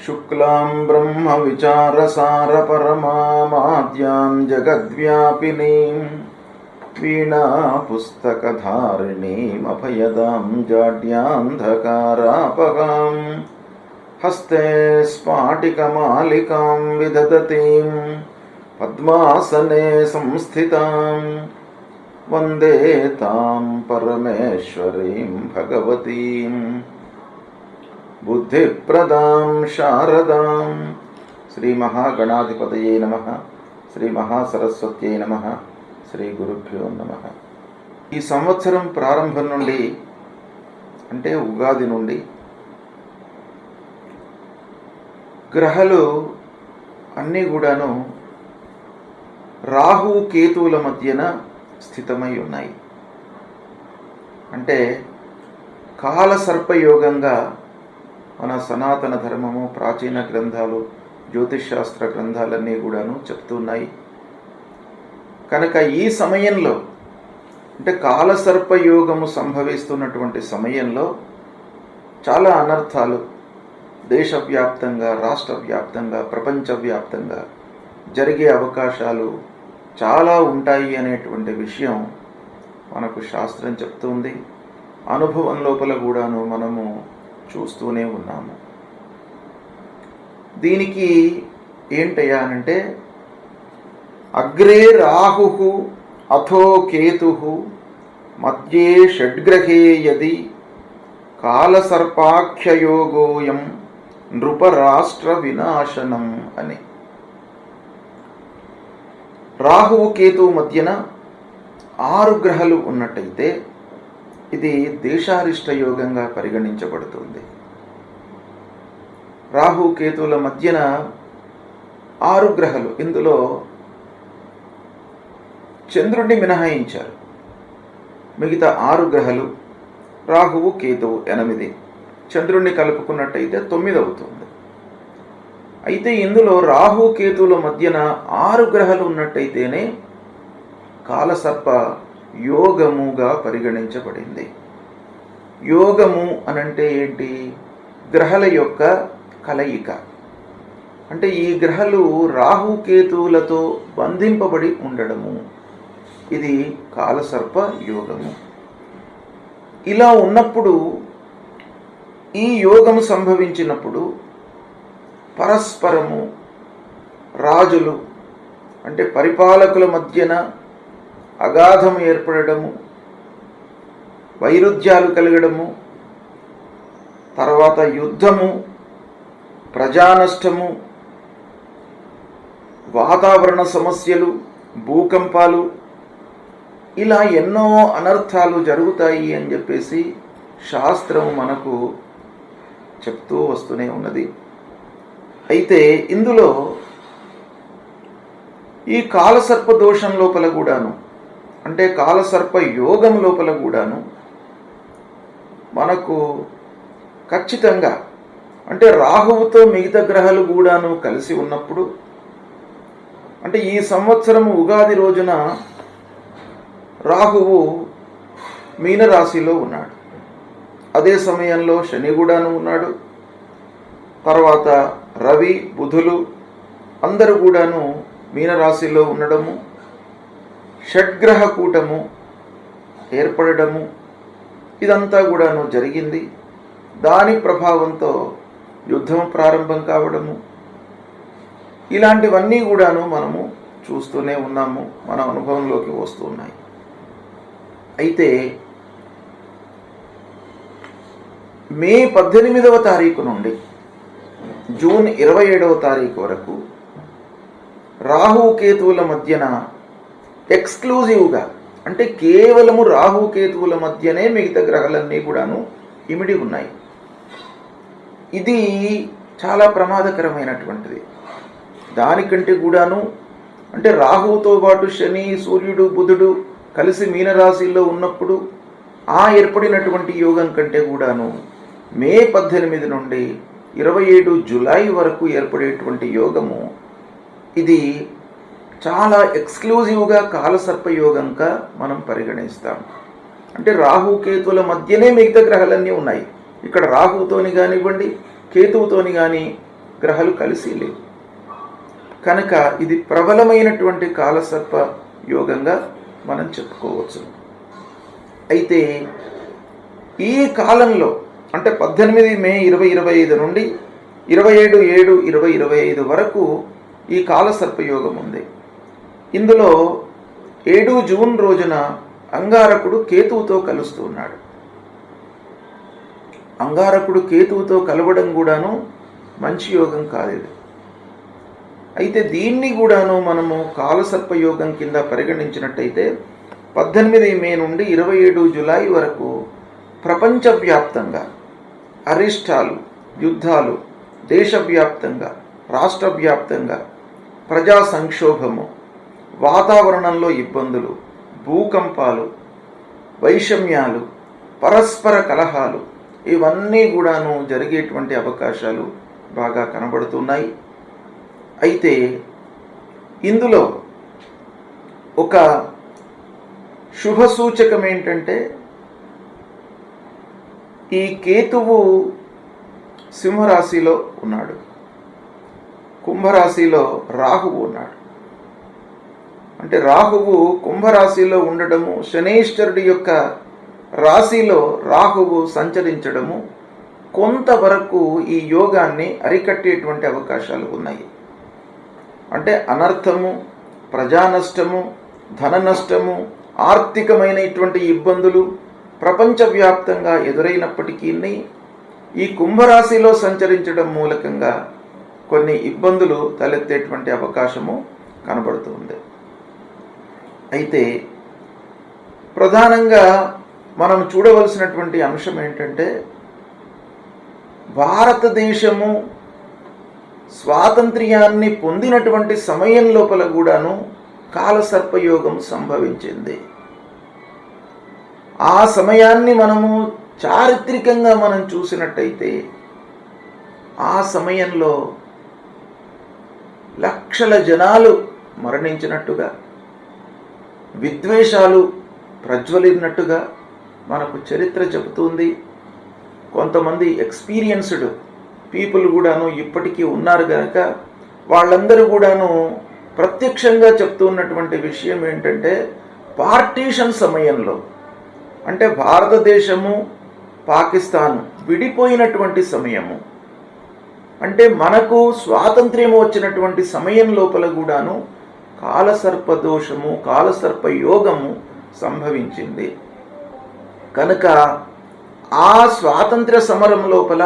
शुक्लां ब्रह्मविचारसारपरमामाद्यां जगद्व्यापिनीं वीणापुस्तकधारिणीमभयदां जाड्यान्धकारापगां हस्ते स्फाटिकमालिकां विदधतीं पद्मासने संस्थितां वन्दे तां परमेश्वरीं भगवतीं बुद्धिप्रदां शारदां। श्री महागणाधिपतये नमः। श्री महासरस्वत्यै नमः। శ్రీ గురుభ్యో నమః. ఈ సంవత్సరం ప్రారంభం నుండి అంటే ఉగాది నుండి గ్రహాలు అన్నీ కూడాను రాహు కేతువుల మధ్యన స్థితమై ఉన్నాయి. అంటే కాలసర్పయోగంగా మన సనాతన ధర్మము, ప్రాచీన గ్రంథాలు, జ్యోతిషశాస్త్ర గ్రంథాలన్నీ కూడాను చెప్తున్నాయి. కనుక ఈ సమయంలో అంటే కాలసర్పయోగము సంభవిస్తున్నటువంటి సమయంలో చాలా అనర్థాలు దేశవ్యాప్తంగా, రాష్ట్ర వ్యాప్తంగా, ప్రపంచవ్యాప్తంగా జరిగే అవకాశాలు చాలా ఉంటాయి అనేటువంటి విషయం మనకు శాస్త్రం చెప్తుంది. అనుభవం లోపల కూడాను మనము చూస్తూనే ఉన్నాము. దీనికి ఏంటయ్యా అంటే అగ్రే రాహు అథో కేతు మధ్యే షడ్గ్రహే యది కాలసర్పాఖ్యయోగోయం నృపరాష్ట్ర వినాశనం అని. రాహువు కేతువు మధ్యన 6 గ్రహాలు ఉన్నట్టయితే ఇది దేశారిష్ట యోగంగా పరిగణించబడుతుంది. రాహు కేతువుల మధ్యన 6 గ్రహాలు, ఇందులో చంద్రుడిని మినహాయించారు. మిగతా 6 గ్రహాలు రాహువు కేతువు 8, చంద్రుడిని కలుపుకున్నట్టయితే 9 అవుతుంది. అయితే ఇందులో రాహు కేతువుల మధ్యన 6 గ్రహాలు ఉన్నట్టయితేనే కాలసర్ప యోగముగా పరిగణించబడింది. యోగము అనంటే ఏంటి? గ్రహాల యొక్క కలయిక. అంటే ఈ గ్రహాలు రాహుకేతువులతో బంధింపబడి ఉండడము, ఇది కాలసర్ప యోగము. ఇలా ఉన్నప్పుడు, ఈ యోగము సంభవించినప్పుడు పరస్పరము రాజులు అంటే పరిపాలకుల మధ్యన అగాధము ఏర్పడము, వైరుధ్యాలు కలగడము, తర్వాత యుద్ధము, ప్రజానష్టము, వాతావరణ సమస్యలు, భూకంపాలు, ఇలా ఎన్నో అనర్థాలు జరుగుతాయి అని చెప్పేసి శాస్త్రము మనకు చెప్తూ వస్తూనే ఉన్నది. అయితే ఇందులో ఈ కాలసర్ప దోషం లోపల కూడాను అంటే కాలసర్ప యోగం లోపల కూడాను మనకు ఖచ్చితంగా అంటే రాహువుతో మిగతా గ్రహాలు కూడాను కలిసి ఉన్నప్పుడు, అంటే ఈ సంవత్సరం ఉగాది రోజున రాహువు మీనరాశిలో ఉన్నాడు. అదే సమయంలో శని కూడాను ఉన్నాడు. తర్వాత రవి, బుధులు అందరూ కూడాను మీనరాశిలో ఉండడము, షడ్గ్రహ కూటము ఏర్పడము, ఇదంతా కూడాను జరిగింది. దాని ప్రభావంతో యుద్ధం ప్రారంభం కావడము, ఇలాంటివన్నీ కూడాను మనము చూస్తూనే ఉన్నాము, మన అనుభవంలోకి వస్తున్నాయి. అయితే మే 18వ తారీఖు నుండి జూన్ 27వ తారీఖు వరకు రాహుకేతువుల మధ్యన ఎక్స్క్లూజివ్గా అంటే కేవలము రాహుకేతువుల మధ్యనే మిగతా గ్రహాలన్నీ కూడాను ఇమిడి ఉన్నాయి. ఇది చాలా ప్రమాదకరమైనటువంటిది. దానికంటే కూడాను అంటే రాహువుతో పాటు శని, సూర్యుడు, బుధుడు కలిసి మీనరాశిలో ఉన్నప్పుడు ఆ ఏర్పడినటువంటి యోగం కంటే కూడాను మే 18 నుండి 27 జూలై వరకు ఏర్పడేటువంటి యోగము ఇది చాలా ఎక్స్క్లూజివ్గా కాలసర్ప యోగంగా మనం పరిగణిస్తాం. అంటే రాహుకేతువుల మధ్యనే మిగతా గ్రహాలన్నీ ఉన్నాయి. ఇక్కడ రాహుతోని కానివ్వండి, కేతువుతోని కానీ గ్రహాలు కలిసి లేవు. కనుక ఇది ప్రబలమైనటువంటి కాలసర్ప యోగంగా మనం చెప్పుకోవచ్చు. అయితే ఈ కాలంలో అంటే 18 మే 2025 నుండి 27/7/2025 వరకు ఈ కాలసర్పయోగం ఉంది. ఇందులో 7 జూన్ రోజున అంగారకుడు కేతువుతో కలుస్తూ ఉన్నాడు. అంగారకుడు కేతువుతో కలవడం కూడాను మంచి యోగం కాదు ఇది. అయితే దీన్ని కూడాను మనము కాలసర్పయోగం కింద పరిగణించినట్టయితే 18 మే నుండి 27 జూలై వరకు ప్రపంచవ్యాప్తంగా అరిష్టాలు, యుద్ధాలు, దేశవ్యాప్తంగా, రాష్ట్ర వ్యాప్తంగా ప్రజా సంక్షోభము, వాతావరణంలో ఇబ్బందులు, భూకంపాలు, వైషమ్యాలు, పరస్పర కలహాలు ఇవన్నీ కూడాను జరిగేటువంటి అవకాశాలు బాగా కనబడుతున్నాయి. అయితే ఇందులో ఒక శుభ సూచకం ఏంటంటే ఈ కేతువు సింహరాశిలో ఉన్నాడు, కుంభరాశిలో రాహువు ఉన్నాడు. అంటే రాహువు కుంభరాశిలో ఉండడము, శనైశ్వరుడి యొక్క రాశిలో రాహువు సంచరించడము కొంతవరకు ఈ యోగాన్ని అరికట్టేటువంటి అవకాశాలు ఉన్నాయి. అంటే అనర్థము, ప్రజానష్టము, ధన నష్టము, ఆర్థికమైనటువంటి ఇబ్బందులు ప్రపంచవ్యాప్తంగా ఎదురైనప్పటికీ ఈ కుంభరాశిలో సంచరించడం మూలకంగా కొన్ని ఇబ్బందులు తలెత్తేటువంటి అవకాశము కనబడుతుంది. అయితే ప్రధానంగా మనం చూడవలసినటువంటి అంశం ఏంటంటే భారతదేశము స్వాతంత్ర్యాన్ని పొందినటువంటి సమయం లోపల కూడాను కాలసర్పయోగం సంభవించింది. ఆ సమయాన్ని మనము చారిత్రికంగా మనం చూసినట్టయితే ఆ సమయంలో లక్షల జనాలు మరణించినట్టుగా, విద్వేషాలు ప్రజ్వలినట్టుగా మనకు చరిత్ర చెబుతుంది. కొంతమంది ఎక్స్పీరియన్స్డ్ పీపుల్ కూడాను ఇప్పటికీ ఉన్నారు కనుక వాళ్ళందరూ కూడాను ప్రత్యక్షంగా చెప్తున్నటువంటి విషయం ఏంటంటే పార్టీషన్ సమయంలో, అంటే భారతదేశము పాకిస్తాన్ విడిపోయినటువంటి సమయము, అంటే మనకు స్వాతంత్ర్యం వచ్చినటువంటి సమయం లోపల కూడాను కాలసర్పదోషము, కాలసర్పయోగము సంభవించింది. కనుక ఆ స్వాతంత్ర్య సమరం లోపల,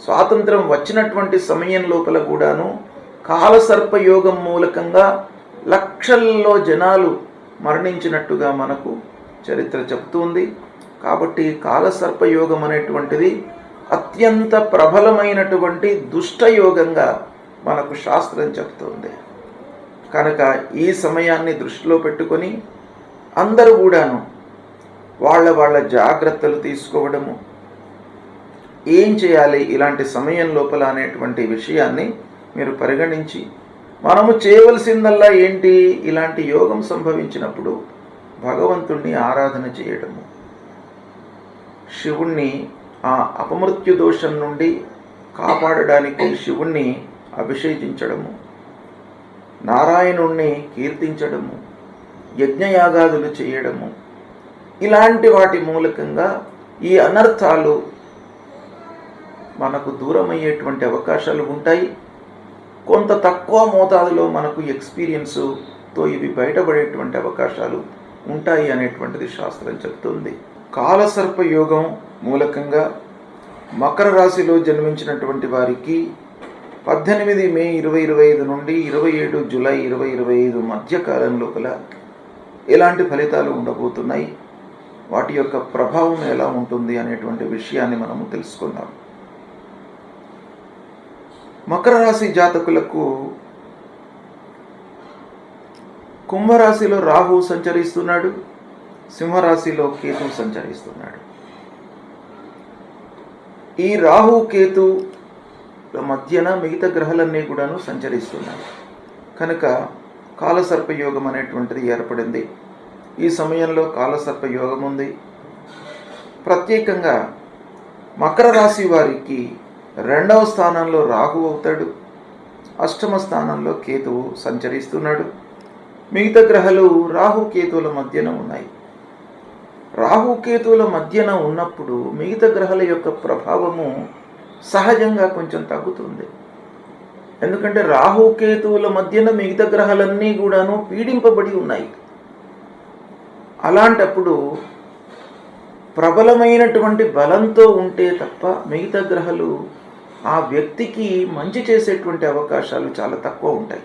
స్వాతంత్రం వచ్చినటువంటి సమయం లోపల కూడాను కాలసర్పయోగం మూలకంగా లక్షల్లో జనాలు మరణించినట్టుగా మనకు చరిత్ర చెబుతుంది. కాబట్టి కాలసర్పయోగం అనేటువంటిది అత్యంత ప్రబలమైనటువంటి దుష్టయోగంగా మనకు శాస్త్రం చెబుతుంది. కనుక ఈ సమయాన్ని దృష్టిలో పెట్టుకొని అందరూ కూడాను వాళ్ళ జాగ్రత్తలు తీసుకోవడము, ఏం చేయాలి ఇలాంటి సమయం లోపల అనేటువంటి విషయాన్ని మీరు పరిగణించి మనము చేయవలసిందల్లా ఏంటి, ఇలాంటి యోగం సంభవించినప్పుడు భగవంతుణ్ణి ఆరాధన చేయడము, శివుణ్ణి ఆ అపమృత్యు దోషం నుండి కాపాడడానికి శివుణ్ణి అభిషేకించడము, నారాయణుణ్ణి కీర్తించడము, యజ్ఞయాగాదులు చేయడము, ఇలాంటి వాటి మూలకంగా ఈ అనర్థాలు మనకు దూరమయ్యేటువంటి అవకాశాలు ఉంటాయి. కొంత తక్కువ మోతాదులో మనకు ఎక్స్పీరియన్స్తో ఇవి బయటపడేటువంటి అవకాశాలు ఉంటాయి అనేటువంటిది శాస్త్రం చెప్తుంది. కాలసర్ప యోగం మూలకంగా మకర రాశిలో జన్మించినటువంటి వారికి 18 మే 2025 నుండి 27 జూలై 2025 మధ్యకాలం లోపల ఎలాంటి ఫలితాలు ఉండబోతున్నాయి, వాటి యొక్క ప్రభావం ఎలా ఉంటుంది అనేటువంటి విషయాన్ని మనము తెలుసుకుందాం. మకర రాశి జాతకులకు కుంభరాశిలో రాహు సంచరిస్తున్నాడు, సింహరాశిలో కేతు సంచరిస్తున్నాడు. ఈ రాహు కేతు మధ్యన మిగతా గ్రహాలన్నీ కూడాను సంచరిస్తున్నాయి. కనుక కాలసర్పయోగం అనేటువంటిది ఏర్పడింది. ఈ సమయంలో కాలసర్పయోగం ఉంది. ప్రత్యేకంగా మకర రాశి వారికి 2వ స్థానంలో రాహు అవుతాడు. అష్టమ స్థానంలో కేతువు సంచరిస్తున్నాడు. మిగతా గ్రహాలు రాహుకేతువుల మధ్యన ఉన్నాయి. రాహుకేతువుల మధ్యన ఉన్నప్పుడు మిగతా గ్రహాల యొక్క ప్రభావము సహజంగా కొంచెం తగ్గుతుంది. ఎందుకంటే రాహుకేతువుల మధ్యన మిగతా గ్రహాలన్నీ కూడాను పీడింపబడి ఉన్నాయి. అలాంటప్పుడు ప్రబలమైనటువంటి బలంతో ఉంటే తప్ప మిగతా గ్రహాలు ఆ వ్యక్తికి మంచి చేసేటువంటి అవకాశాలు చాలా తక్కువ ఉంటాయి.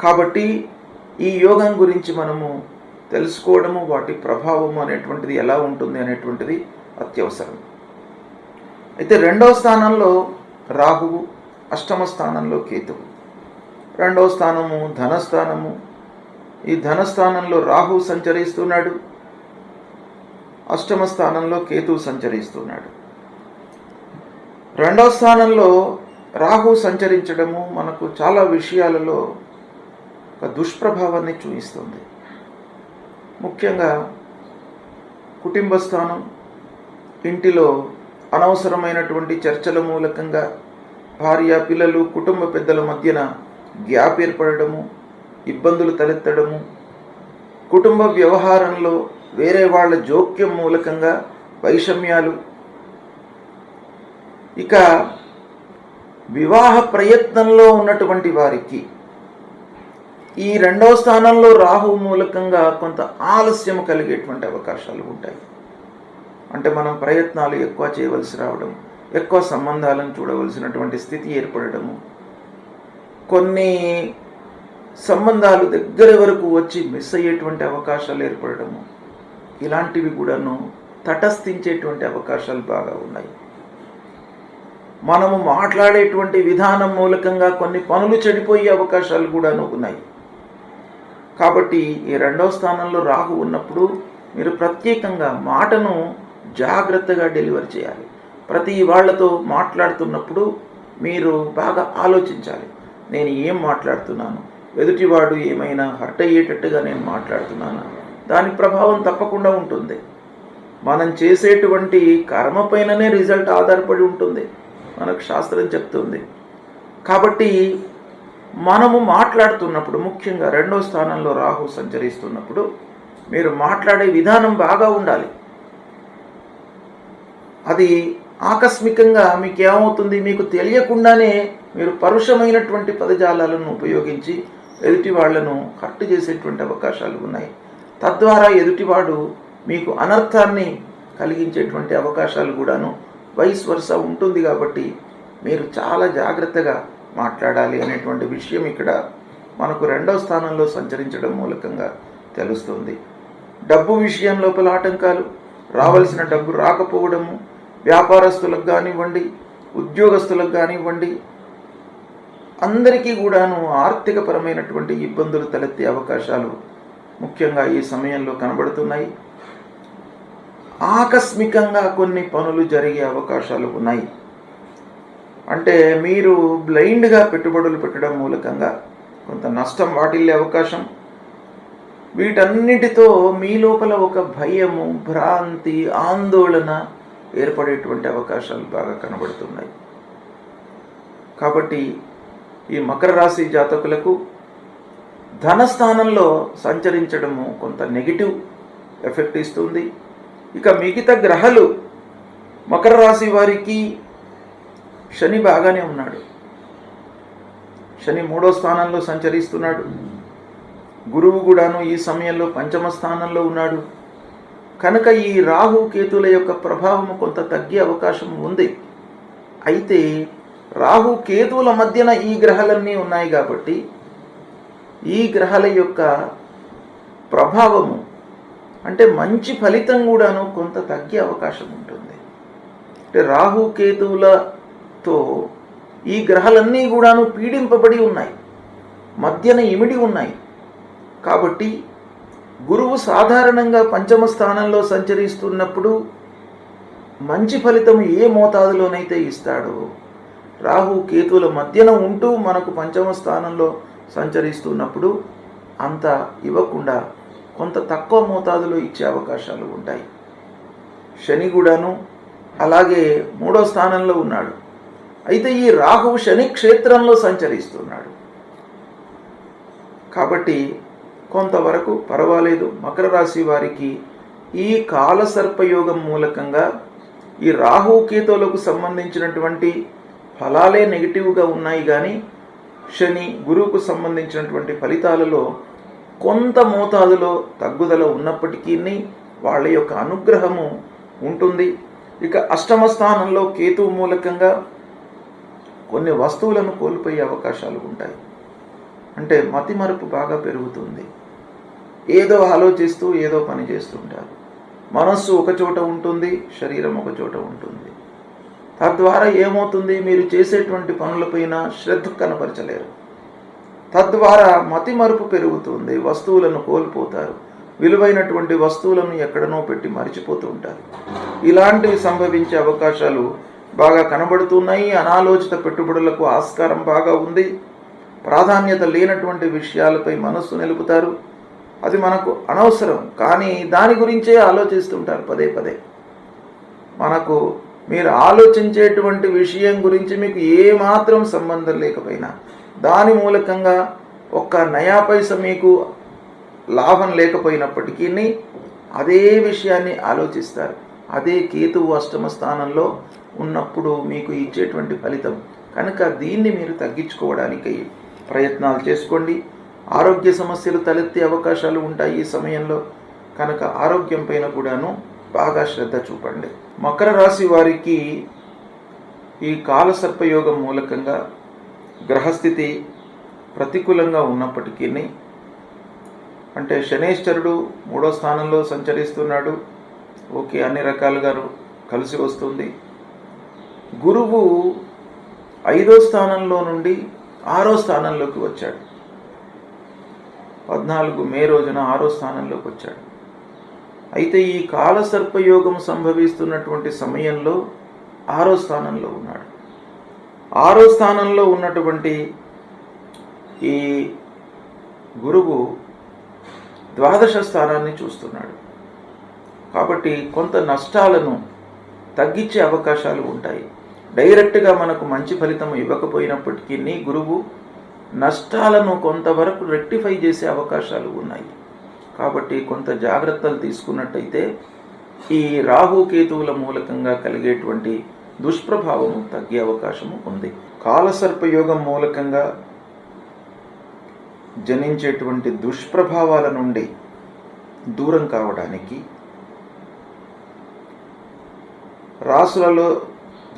కాబట్టి ఈ యోగం గురించి మనము తెలుసుకోవడము, వాటి ప్రభావము అనేటువంటిది ఎలా ఉంటుంది అనేటువంటిది అత్యవసరం. అయితే రెండవ స్థానంలో రాహువు, అష్టమ స్థానంలో కేతువు. రెండవ స్థానము ధనస్థానము. ఈ ధనస్థానంలో రాహువు సంచరిస్తున్నాడు, అష్టమ స్థానంలో కేతువు సంచరిస్తున్నాడు. రెండవ స్థానంలో రాహు సంచరించడము మనకు చాలా విషయాలలో ఒక దుష్ప్రభావాన్ని చూపిస్తుంది. ముఖ్యంగా కుటుంబ స్థానం, ఇంటిలో అనవసరమైనటువంటి చర్చల మూలకంగా భార్య, పిల్లలు, కుటుంబ పెద్దల మధ్యన గ్యాప్ ఏర్పడము, ఇబ్బందులు తలెత్తడము, కుటుంబ వ్యవహారంలో వేరే వాళ్ళ జోక్యం మూలకంగా వైషమ్యాలు, ఇక వివాహ ప్రయత్నంలో ఉన్నటువంటి వారికి ఈ రెండవ స్థానంలో రాహు మూలకంగా కొంత ఆలస్యం కలిగేటువంటి అవకాశాలు ఉంటాయి. అంటే మనం ప్రయత్నాలు ఎక్కువ చేయవలసి రావడం, ఎక్కువ సంబంధాలను చూడవలసినటువంటి స్థితి ఏర్పడము, కొన్ని సంబంధాలు దగ్గర వరకు వచ్చి మిస్ అయ్యేటువంటి అవకాశాలు ఏర్పడము, ఇలాంటివి కూడాను తటస్థించేటువంటి అవకాశాలు బాగా ఉన్నాయి. మనము మాట్లాడేటువంటి విధానం మూలకంగా కొన్ని పనులు చెడిపోయే అవకాశాలు కూడాను ఉన్నాయి. కాబట్టి ఈ రెండవ స్థానంలో రాహు ఉన్నప్పుడు మీరు ప్రత్యేకంగా మాటను జాగ్రత్తగా డెలివరీ చేయాలి. ప్రతి వాళ్ళతో మాట్లాడుతున్నప్పుడు మీరు బాగా ఆలోచించాలి. నేను ఏం మాట్లాడుతున్నాను, ఎదుటివాడు ఏమైనా హర్ట్ అయ్యేటట్టుగా నేను మాట్లాడుతున్నాను, దాని ప్రభావం తప్పకుండా ఉంటుంది. మనం చేసేటువంటి కర్మ పైననే రిజల్ట్ ఆధారపడి ఉంటుంది, మనకు శాస్త్రం చెప్తుంది. కాబట్టి మనము మాట్లాడుతున్నప్పుడు, ముఖ్యంగా రెండో స్థానంలో రాహు సంచరిస్తున్నప్పుడు మీరు మాట్లాడే విధానం బాగా ఉండాలి. అది ఆకస్మికంగా మీకు ఏమవుతుంది, మీకు తెలియకుండానే మీరు పరుషమైనటువంటి పదజాలాలను ఉపయోగించి ఎదుటి వాళ్లను హర్ట్ చేసేటువంటి అవకాశాలు ఉన్నాయి. తద్వారా ఎదుటివాడు మీకు అనర్థాన్ని కలిగించేటువంటి అవకాశాలు కూడాను వైస్ వర్స ఉంటుంది. కాబట్టి మీరు చాలా జాగ్రత్తగా మాట్లాడాలి అనేటువంటి విషయం ఇక్కడ మనకు రెండవ స్థానంలో సంచరించడం మూలకంగా తెలుస్తుంది. డబ్బు విషయం లోపల ఆటంకాలు, రావాల్సిన డబ్బు రాకపోవడము, వ్యాపారస్తులకు కానివ్వండి, ఉద్యోగస్తులకు కానివ్వండి, అందరికీ కూడాను ఆర్థికపరమైనటువంటి ఇబ్బందులు తలెత్తే అవకాశాలు ముఖ్యంగా ఈ సమయంలో కనబడుతున్నాయి. ఆకస్మికంగా కొన్ని పనులు జరిగే అవకాశాలు ఉన్నాయి. అంటే మీరు బ్లైండ్గా పెట్టుబడులు పెట్టడం మూలకంగా కొంత నష్టం వాటిల్లే అవకాశం. వీటన్నిటితో మీ లోపల ఒక భయము, భ్రాంతి, ఆందోళన ఏర్పడేటువంటి అవకాశాలు బాగా కనబడుతున్నాయి. కాబట్టి ఈ మకర రాశి జాతకులకు ధనస్థానంలో సంచరించడము కొంత నెగిటివ్ ఎఫెక్ట్ ఇస్తుంది. ఇక మిగతా గ్రహాలు మకర రాశి వారికి శని బాగానే ఉన్నాడు. శని 3వ స్థానంలో సంచరిస్తున్నాడు. గురువు కూడాను ఈ సమయంలో 5వ స్థానంలో ఉన్నాడు. కనుక ఈ రాహు కేతుల యొక్క ప్రభావం కొంత తగ్గే అవకాశం ఉంది. అయితే రాహు కేతువుల మధ్యన ఈ గ్రహాలన్నీ ఉన్నాయి కాబట్టి ఈ గ్రహాల యొక్క ప్రభావము అంటే మంచి ఫలితం కూడాను కొంత తగ్గే అవకాశం ఉంటుంది. అంటే రాహు కేతువులతో ఈ గ్రహాలన్నీ కూడాను పీడింపబడి ఉన్నాయి, మధ్యన ఇమిడి ఉన్నాయి. కాబట్టి గురువు సాధారణంగా 5వ స్థానంలో సంచరిస్తున్నప్పుడు మంచి ఫలితం ఏ మోతాదులోనైతే ఇస్తాడో, రాహు కేతువుల మధ్యన ఉంటూ మనకు 5వ స్థానంలో సంచరిస్తున్నప్పుడు అంత ఇవ్వకుండా కొంత తక్కువ మోతాదులో ఇచ్చే అవకాశాలు ఉంటాయి. శని కూడాను అలాగే 3వ స్థానంలో ఉన్నాడు. అయితే ఈ రాహువు శని క్షేత్రంలో సంచరిస్తున్నాడు కాబట్టి కొంతవరకు పర్వాలేదు. మకర రాశి వారికి ఈ కాలసర్పయోగం మూలకంగా ఈ రాహువు కేతువులకు సంబంధించినటువంటి ఫలాలే నెగిటివ్గా ఉన్నాయి, కానీ శని గురువుకు సంబంధించినటువంటి ఫలితాలలో కొంత మోతాదులో తగ్గుదల ఉన్నప్పటికీ వాళ్ళ యొక్క అనుగ్రహము ఉంటుంది. ఇక అష్టమ స్థానంలో కేతువు మూలకంగా కొన్ని వస్తువులను కోల్పోయే అవకాశాలు ఉంటాయి. అంటే మతిమరుపు బాగా పెరుగుతుంది. ఏదో ఆలోచిస్తూ ఏదో పని చేస్తుంటారు. మనస్సు ఒక చోట ఉంటుంది, శరీరం ఒక చోట ఉంటుంది. తద్వారా ఏమవుతుంది, మీరు చేసేటువంటి పనులపైన శ్రద్ధ కనపరచలేరు. తద్వారా మతిమరుపు పెరుగుతుంది, వస్తువులను కోల్పోతారు, విలువైనటువంటి వస్తువులను ఎక్కడనో పెట్టి మరిచిపోతూ ఉంటారు. ఇలాంటివి సంభవించే అవకాశాలు బాగా కనబడుతున్నాయి. అనాలోచిత పెట్టుబడులకు ఆస్కారం బాగా ఉంది. ప్రాధాన్యత లేనటువంటి విషయాలపై మనస్సు నిలుపుతారు. అది మనకు అనవసరం, కానీ దాని గురించే ఆలోచిస్తుంటారు పదే పదే. మనకు మీరు ఆలోచించేటువంటి విషయం గురించి మీకు ఏమాత్రం సంబంధం లేకపోయినా, దాని మూలకంగా ఒక్క నయా పైస మీకు లాభం లేకపోయినప్పటికీ అదే విషయాన్ని ఆలోచిస్తారు. అదే కేతువు అష్టమ స్థానంలో ఉన్నప్పుడు మీకు ఇచ్చేటువంటి ఫలితం కనుక దీన్ని మీరు తగ్గించుకోవడానికి ప్రయత్నాలు చేసుకోండి. ఆరోగ్య సమస్యలు తలెత్తే అవకాశాలు ఉంటాయి ఈ సమయంలో కనుక ఆరోగ్యం పైన కూడాను బాగా శ్రద్ధ చూపండి. మకర రాశి వారికి ఈ కాలసర్పయోగం మూలకంగా గ్రహస్థితి ప్రతికూలంగా ఉన్నప్పటికీ, అంటే శనేశ్వరుడు 3వ స్థానంలో సంచరిస్తున్నాడు. ఓకే, అన్ని రకాలుగా కలిసి వస్తుంది. గురువు 5వ స్థానంలో నుండి 6వ స్థానంలోకి వచ్చాడు. 14 మే రోజున 6వ స్థానంలోకి వచ్చాడు. అయితే ఈ కాలసర్పయోగం సంభవిస్తున్నటువంటి సమయంలో 6వ స్థానంలో ఉన్నాడు. 6వ స్థానంలో ఉన్నటువంటి ఈ గురువు ద్వాదశ స్థానాన్ని చూస్తున్నాడు. కాబట్టి కొంత నష్టాలను తగ్గించే అవకాశాలు ఉంటాయి. డైరెక్ట్గా మనకు మంచి ఫలితం ఇవ్వకపోయినప్పటికీ గురువు నష్టాలను కొంతవరకు రెక్టిఫై చేసే అవకాశాలు ఉన్నాయి. కాబట్టి కొంత జాగ్రత్తలు తీసుకున్నట్టయితే ఈ రాహుకేతువుల మూలకంగా కలిగేటువంటి దుష్ప్రభావము తగ్గే అవకాశము ఉంది. కాలసర్పయోగం మూలకంగా జనించేటువంటి దుష్ప్రభావాల నుండి దూరం కావడానికి రాసులలో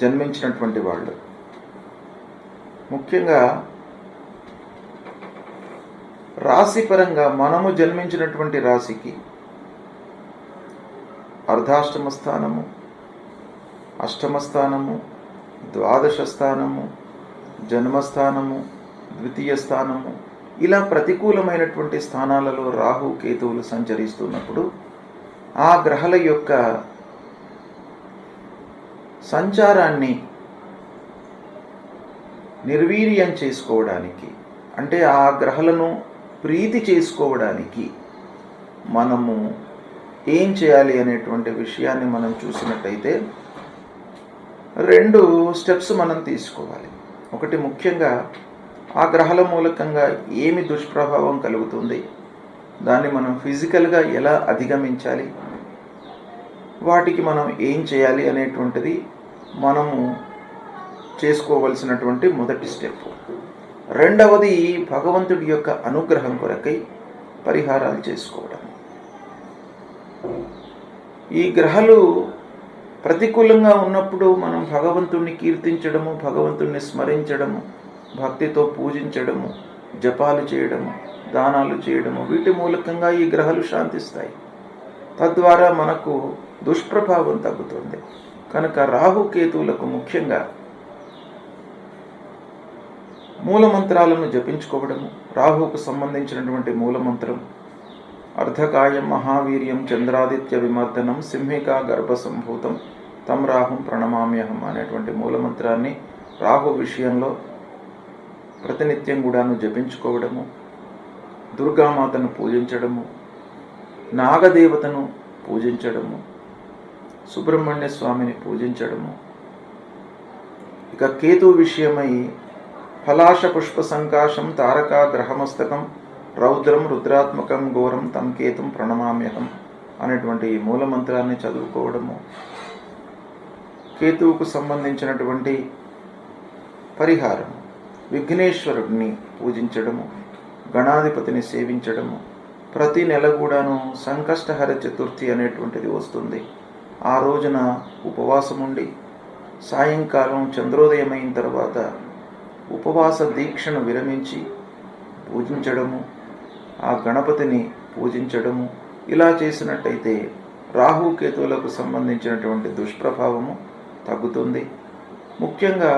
జన్మించినటువంటి వాళ్ళు, ముఖ్యంగా రాశిపరంగా మనము జన్మించినటువంటి రాశికి అర్ధాష్టమ స్థానము, అష్టమ స్థానము, ద్వాదశ స్థానము, జన్మస్థానము, ద్వితీయ స్థానము, ఇలా ప్రతికూలమైనటువంటి స్థానాలలో రాహు కేతువులు సంచరిస్తున్నప్పుడు ఆ గ్రహాల యొక్క సంచారాన్ని నిర్వీర్యం చేసుకోవడానికి, అంటే ఆ గ్రహాలను ప్రీతి చేసుకోవడానికి మనము ఏం చేయాలి అనేటువంటి విషయాన్ని మనం చూసినట్టయితే 2 స్టెప్స్ మనం తీసుకోవాలి. ఒకటి, ముఖ్యంగా ఆ గ్రహాల మూలకంగా ఏమి దుష్ప్రభావం కలుగుతుంది, దాన్ని మనం ఫిజికల్గా ఎలా అధిగమించాలి, వాటికి మనం ఏం చేయాలి అనేటువంటిది మనము చేసుకోవలసినటువంటి మొదటి స్టెప్. రెండవది, భగవంతుడి యొక్క అనుగ్రహం కొరకై పరిహారాలు చేసుకోవడం. ఈ గ్రహాలు ప్రతికూలంగా ఉన్నప్పుడు మనం భగవంతుణ్ణి కీర్తించడము, భగవంతుణ్ణి స్మరించడము, భక్తితో పూజించడము, జపాలు చేయడము, దానాలు చేయడము, వీటి మూలకంగా ఈ గ్రహాలు శాంతిస్తాయి. తద్వారా మనకు దుష్ప్రభావం తగ్గుతుంది. కనుక రాహుకేతువులకు ముఖ్యంగా మూలమంత్రాలను జపించుకోవడము. రాహుకు సంబంధించినటువంటి మూలమంత్రం అర్ధకాయం మహావీర్యం చంద్రాదిత్య విమర్దనం సింహికా గర్భ సంభూతం తం రాహుం ప్రణమామ్యహం అనేటువంటి మూలమంత్రాన్ని రాహు విషయంలో ప్రతినిత్యం కూడాను జపించుకోవడము, దుర్గామాతను పూజించడము, నాగదేవతను పూజించడము, సుబ్రహ్మణ్య స్వామిని పూజించడము, ఇక కేతు విషయమై ఫలాశ పుష్ప సంకాశం తారకా గ్రహమస్తకం రౌద్రం రుద్రాత్మకం ఘోరం తం కేతుం ప్రణమామ్యహం అనేటువంటి ఈ మూల మంత్రాన్ని చదువుకోవడము, కేతువుకు సంబంధించినటువంటి పరిహారం విఘ్నేశ్వరుడిని పూజించడము, గణాధిపతిని సేవించడము. ప్రతి నెల కూడాను సంకష్టహర చతుర్థి అనేటువంటిది వస్తుంది. ఆ రోజున ఉపవాసం ఉండి సాయంకాలం చంద్రోదయం అయిన తర్వాత ఉపవాస దీక్షను విరమించి పూజించడము, ఆ గణపతిని పూజించడము. ఇలా చేసినట్టయితే రాహుకేతువులకు సంబంధించినటువంటి దుష్ప్రభావము తగ్గుతుంది. ముఖ్యంగా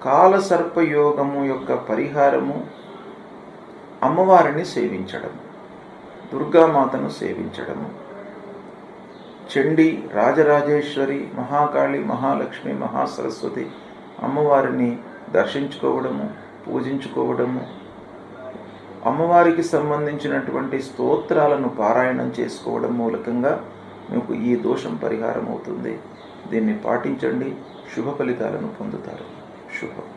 కాలసర్పయోగము యొక్క పరిహారము అమ్మవారిని సేవించడం, దుర్గామాతను సేవించడము, చండి, రాజరాజేశ్వరి, మహాకాళి, మహాలక్ష్మి, మహాసరస్వతి అమ్మవారిని దర్శించుకోవడము, పూజించుకోవడము, అమ్మవారికి సంబంధించినటువంటి స్తోత్రాలను పారాయణం చేసుకోవడం మూలకంగా మీకు ఈ దోషం పరిహారం అవుతుంది. దీన్ని పాటించండి, శుభ ఫలితాలను పొందుతారు. శుభం.